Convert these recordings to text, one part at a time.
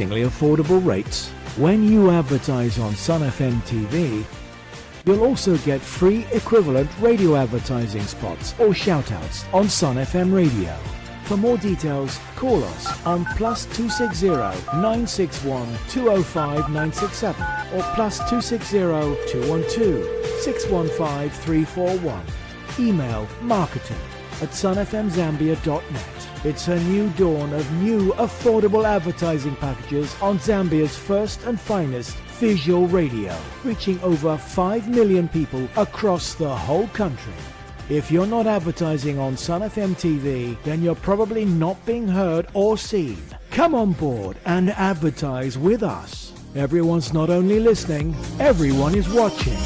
amazingly affordable rates. When you advertise on Sun FM TV, you'll also get free equivalent radio advertising spots or shoutouts on Sun FM radio. For more details, call us on +260 961 205 967 or +260 212 615 341. Email marketing@sunfmzambia.net. It's a new dawn of new affordable advertising packages on Zambia's first and finest visual radio, reaching over 5 million people across the whole country. If you're not advertising on Sun FM TV, then you're probably not being heard or seen. Come on board and advertise with us. Everyone's not only listening, everyone is watching.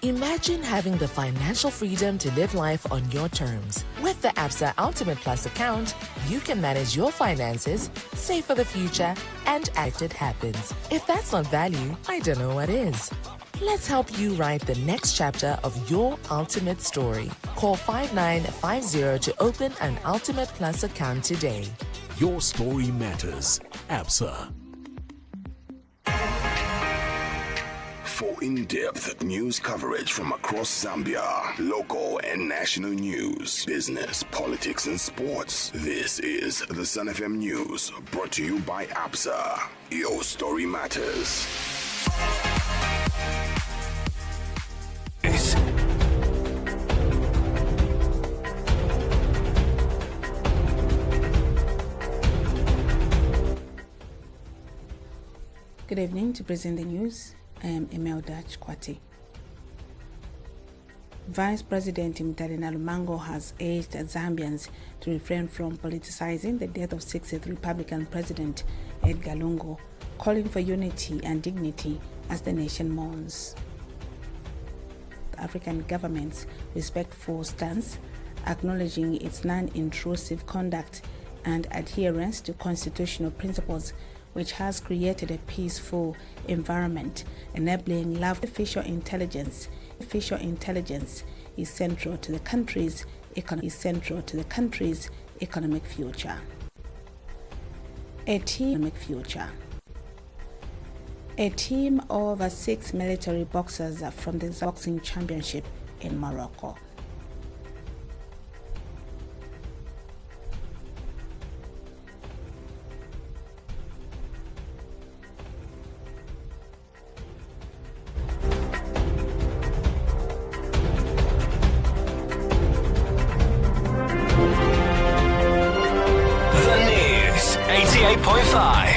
Imagine having the financial freedom to live life on your terms. With the ABSA Ultimate Plus account, you can manage your finances, save for the future, and act it happens. If that's not value, I don't know what is. Let's help you write the next chapter of your ultimate story. Call 5950 to open an Ultimate Plus account today. Your story matters. ABSA. For in-depth news coverage from across Zambia, local and national news, business, politics and sports, this is the Sun FM News, brought to you by ABSA. Your story matters. Good evening. To present the news, I am Imelda Chikwati. Vice President Mtarina Lumango has urged Zambians to refrain from politicizing the death of 60th Republican President Edgar Lungu, calling for unity and dignity as the nation mourns. The African government's respectful stance, acknowledging its non-intrusive conduct and adherence to constitutional principles, which has created a peaceful environment, enabling love. Artificial intelligence is central to the country's economic future. A team of 6 military boxers from the boxing championship in Morocco.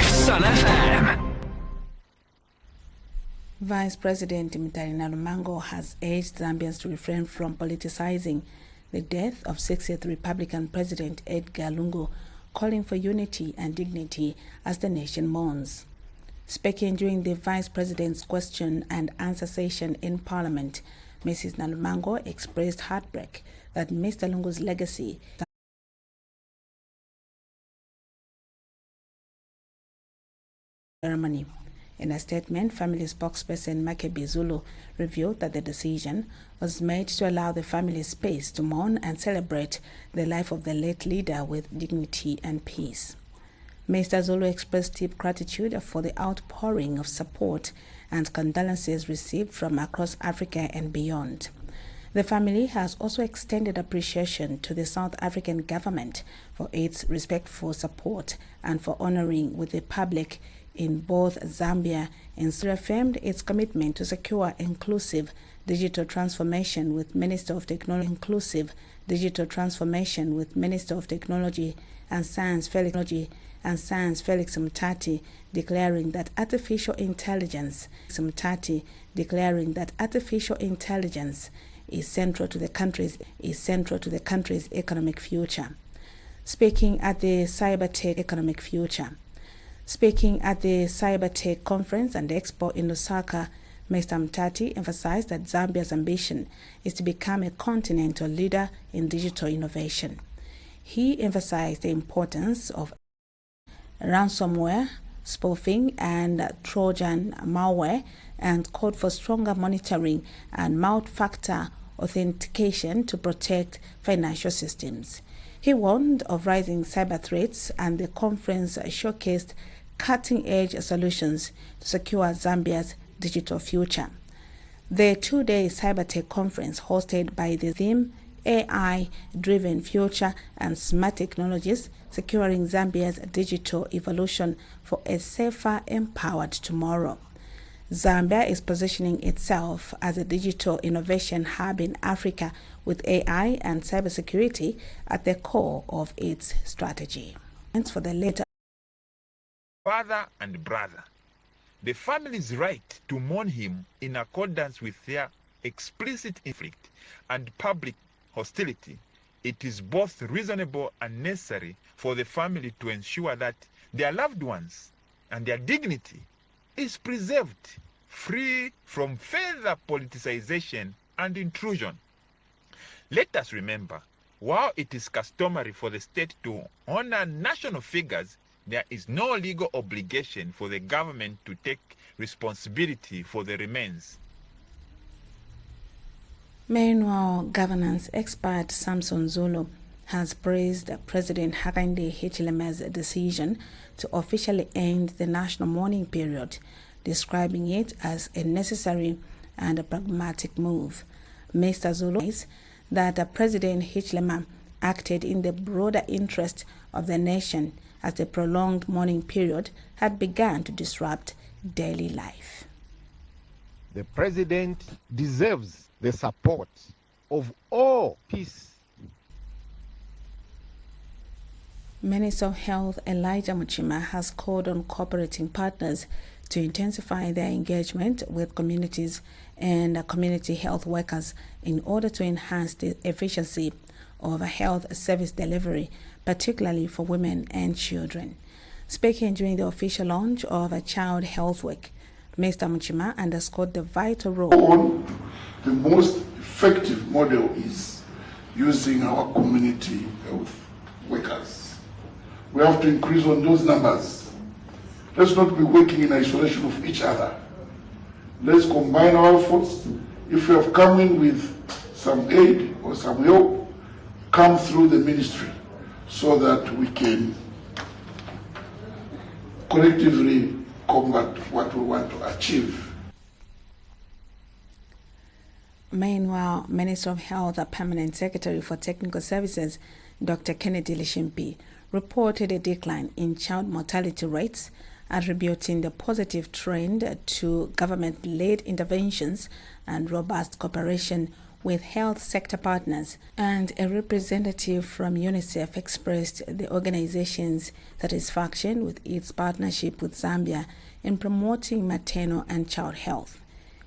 Sun FM. Vice President Mtarina Lumango has urged Zambians to refrain from politicizing the death of 60th Republican President Edgar Lungu, calling for unity and dignity as the nation mourns. Speaking during the Vice President's question and answer session in Parliament, Mrs. Lumango expressed heartbreak that Mr. Lungu's legacy ceremony. In a statement, family spokesperson Makebi Zulu revealed that the decision was made to allow the family space to mourn and celebrate the life of the late leader with dignity and peace. Mr. Zulu expressed deep gratitude for the outpouring of support and condolences received from across Africa and beyond. The family has also extended appreciation to the South African government for its respectful support and for honoring with the public in both Zambia and reaffirmed its commitment to secure inclusive digital transformation with Minister of Technology and Science Felix Mtati, declaring that artificial intelligence is central to the country's economic future. Speaking at the Cybertech Conference and Expo in Lusaka, Mr. Mtati emphasized that Zambia's ambition is to become a continental leader in digital innovation. He emphasized the importance of ransomware spoofing and Trojan malware, and called for stronger monitoring and multi-factor authentication to protect financial systems. He warned of rising cyber threats, and the conference showcased cutting-edge solutions to secure Zambia's digital future. The two-day Cybertech conference, hosted by the theme AI-driven future and smart technologies, securing Zambia's digital evolution for a safer, empowered tomorrow. Zambia is positioning itself as a digital innovation hub in Africa, with AI and cybersecurity at the core of its strategy. Thanks for the later. Father and brother. The family's right to mourn him in accordance with their explicit inflict and public hostility. It is both reasonable and necessary for the family to ensure that their loved ones and their dignity is preserved, free from further politicization and intrusion. Let us remember, while it is customary for the state to honor national figures, there is no legal obligation for the government to take responsibility for the remains. Meanwhile, governance expert Samson Zulu has praised President Hakainde Hichilema's decision to officially end the national mourning period, describing it as a necessary and a pragmatic move. Mr. Zulu says that President Hichilema acted in the broader interest of the nation, as the prolonged mourning period had begun to disrupt daily life. The president deserves the support of all peace. Minister of Health Elijah Muchima has called on cooperating partners to intensify their engagement with communities and community health workers in order to enhance the efficiency of health service delivery, particularly for women and children. Speaking during the official launch of a Child Health Week, Mr. Muchima underscored the vital role. The most effective model is using our community health workers. We have to increase on those numbers. Let's not be working in isolation of each other. Let's combine our efforts. If we have come in with some aid or some help, come through the ministry so that we can collectively combat what we want to achieve. Meanwhile, Minister of Health, Permanent Secretary for Technical Services, Dr. Kennedy Lishimpi, reported a decline in child mortality rates, attributing the positive trend to government-led interventions and robust cooperation with health sector partners. And a representative from UNICEF expressed the organization's satisfaction with its partnership with Zambia in promoting maternal and child health.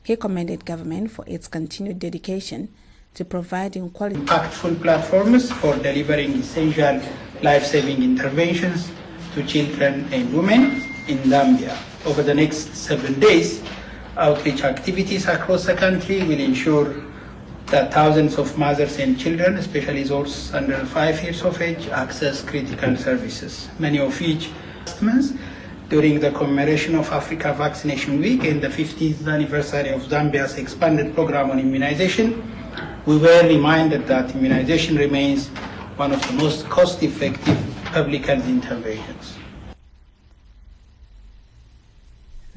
He commended government for its continued dedication to providing quality impactful platforms for delivering essential life-saving interventions to children and women in Zambia. Over the next 7 days, outreach activities across the country will ensure that thousands of mothers and children, especially those under 5 years of age, access critical services, many of which customers. During the commemoration of Africa Vaccination Week and the 50th anniversary of Zambia's expanded program on immunization, we were reminded that immunization remains one of the most cost-effective public health interventions.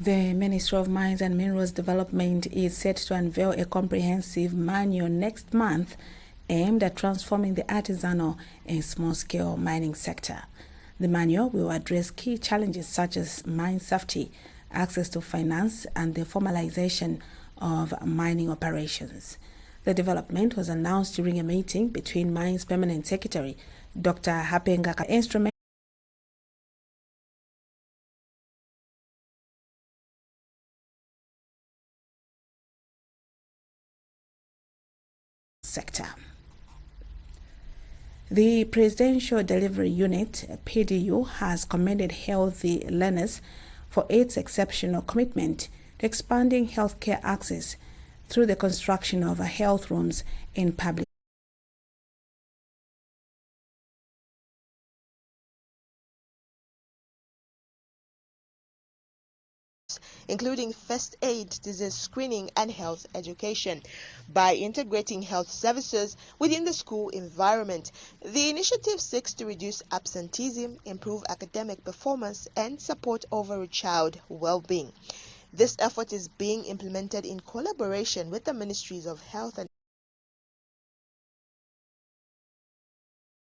The Ministry of Mines and Minerals Development is set to unveil a comprehensive manual next month aimed at transforming the artisanal and small-scale mining sector. The manual will address key challenges such as mine safety, access to finance, and the formalization of mining operations. The development was announced during a meeting between Mines Permanent Secretary Dr. Hapengaka Instrument sector. The Presidential Delivery Unit, PDU, has commended Healthy Learners for its exceptional commitment to expanding healthcare access through the construction of health rooms in public including first aid, disease screening, and health education. By integrating health services within the school environment, the initiative seeks to reduce absenteeism, improve academic performance, and support overall child well-being. This effort is being implemented in collaboration with the Ministries of Health and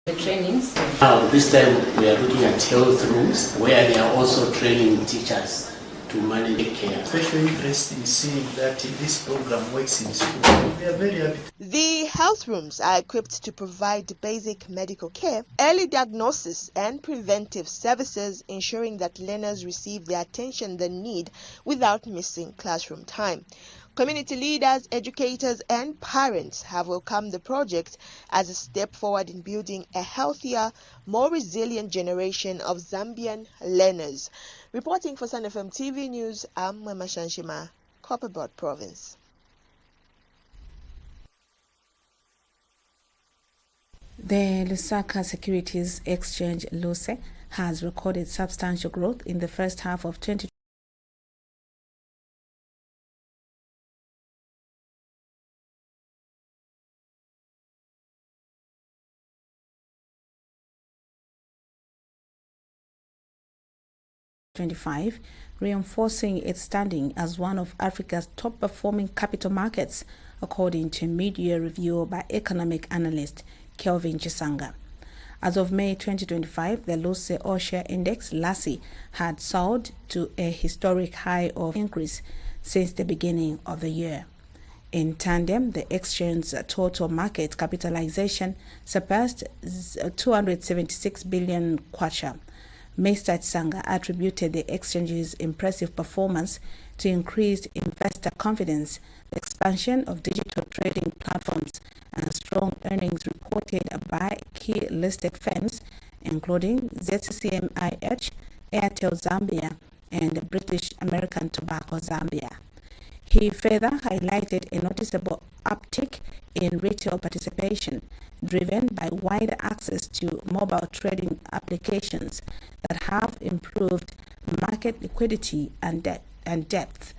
the trainings. Now, this time we are looking at health rooms where they are also training teachers to manage care. Especially interested in seeing that this program works in school. We are very happy. The health rooms are equipped to provide basic medical care, early diagnosis, and preventive services, ensuring that learners receive the attention they need without missing classroom time. Community leaders, educators, and parents have welcomed the project as a step forward in building a healthier, more resilient generation of Zambian learners. Reporting for Sun FM TV News, I'm Mama Shanshima, Copperbelt Province. The Lusaka Securities Exchange LUSE has recorded substantial growth in the first half of 2020. Reinforcing its standing as one of Africa's top-performing capital markets, according to a mid-year review by economic analyst Kelvin Chisanga. As of May 2025, the LUSE All-Share Index (LASI) had soared to a historic high of increase since the beginning of the year. In tandem, the exchange's total market capitalization surpassed 276 billion kwacha. Mr. Tsanga attributed the exchange's impressive performance to increased investor confidence, the expansion of digital trading platforms, and strong earnings reported by key listed firms, including ZCCMIH, Airtel Zambia, and British American Tobacco Zambia. He further highlighted a noticeable uptick in retail participation, driven by wider access to mobile trading applications that have improved market liquidity and depth.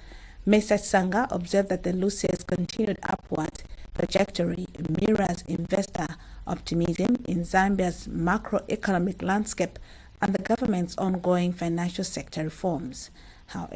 Mr. Tsanga observed that the LUSE's continued upward trajectory mirrors investor optimism in Zambia's macroeconomic landscape and the government's ongoing financial sector reforms. However,